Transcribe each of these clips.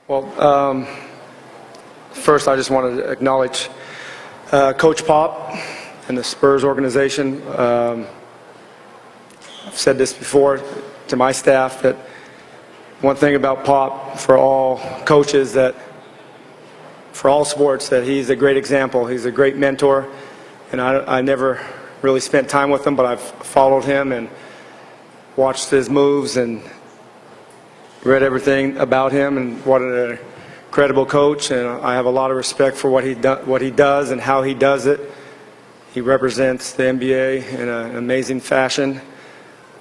Well, first I just want to acknowledge Coach Pop and the Spurs organization. I've said this before to my staff, that one thing about Pop for all coaches, that for all sports, that he's a great example. He's a great mentor, and I never really spent time with him, but I've followed him and watched his moves and read everything about him, and what an incredible coach. And I have a lot of respect for what he does and how he does it. He represents the NBA in an amazing fashion.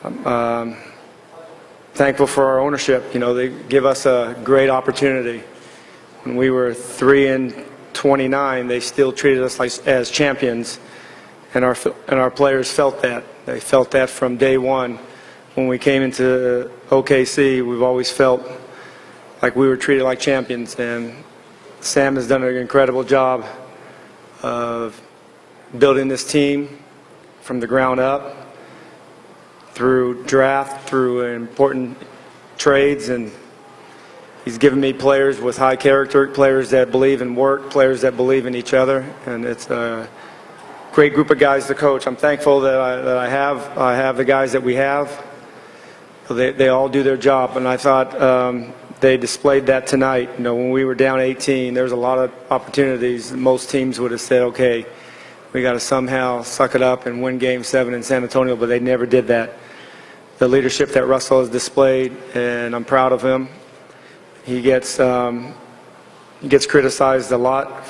I'm thankful for our ownership. You know, they give us a great opportunity. When we were 3-29, they still treated us as champions, and our players felt that. They felt that from day one. When we came into OKC, we've always felt like we were treated like champions, and Sam has done an incredible job of building this team from the ground up, through draft, through important trades, and he's given me players with high character, players that believe in work, players that believe in each other, and it's a great group of guys to coach. I'm thankful that I have the guys that we have. They all do their job, and I thought they displayed that tonight. You know, when we were down 18, there was a lot of opportunities. Most teams would have said, okay, we got to somehow suck it up and win Game 7 in San Antonio, but they never did that. The leadership that Russell has displayed, and I'm proud of him. He gets criticized a lot,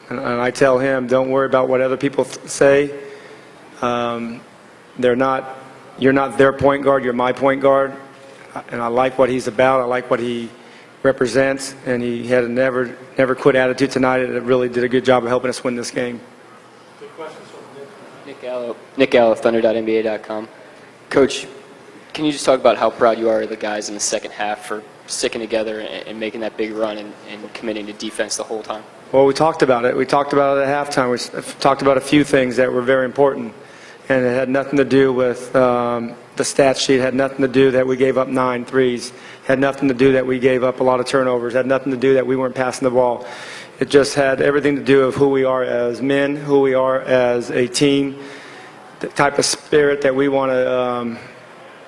and I tell him, don't worry about what other people say. You're not their point guard, you're my point guard. And I like what he's about, I like what he represents, and he had a never quit attitude tonight, and it really did a good job of helping us win this game. Good questions from Nick Gallo of Thunder.nba.com. Coach, can you just talk about how proud you are of the guys in the second half for sticking together and making that big run and committing to defense the whole time? Well, we talked about it. We talked about it at halftime. We talked about a few things that were very important, and it had nothing to do with the stat sheet. It had nothing to do that we gave up 9 threes. It had nothing to do that we gave up a lot of turnovers. It had nothing to do that we weren't passing the ball. It just had everything to do with who we are as men, who we are as a team, the type of spirit that we want to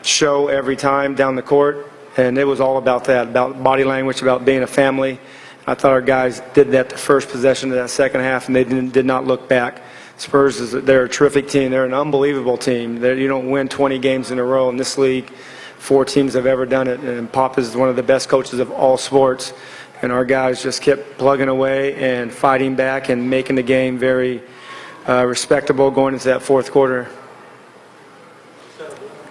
show every time down the court. And it was all about that, about body language, about being a family. I thought our guys did that the first possession of that second half, and they did not look back. Spurs, they're a terrific team. They're an unbelievable team. You don't win 20 games in a row in this league. 4 teams have ever done it, and Pop is one of the best coaches of all sports. And our guys just kept plugging away and fighting back and making the game very respectable going into that fourth quarter.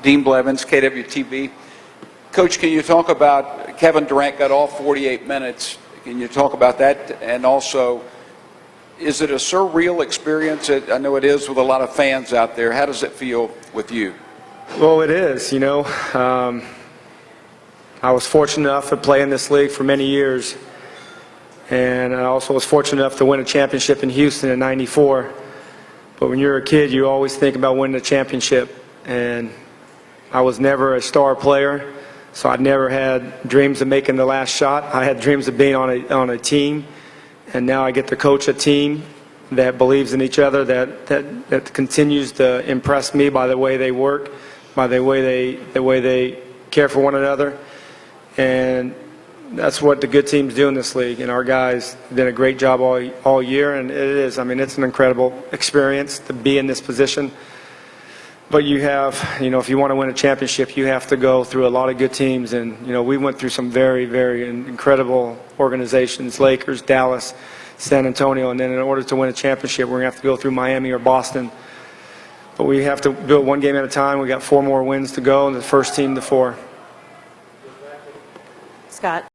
Dean Blevins, KWTV. Coach, can you talk about Kevin Durant got all 48 minutes? Can you talk about that? And also, is it a surreal experience? I know it is with a lot of fans out there. How does it feel with you? Well, it is. You know, I was fortunate enough to play in this league for many years, and I also was fortunate enough to win a championship in Houston in '94. But when you're a kid, you always think about winning a championship, and I was never a star player, so I never had dreams of making the last shot. I had dreams of being on a team, and now I get to coach a team that believes in each other, that continues to impress me by the way they work, by the way they care for one another. And that's what the good teams do in this league, and our guys did a great job all year. And it is, I mean, it's an incredible experience to be in this position. But you have, you know, if you want to win a championship, you have to go through a lot of good teams. And, you know, we went through some very, very incredible organizations, Lakers, Dallas, San Antonio. And then in order to win a championship, we're going to have to go through Miami or Boston. But we have to do it one game at a time. We got 4 more wins to go, and the first team to 4. Scott.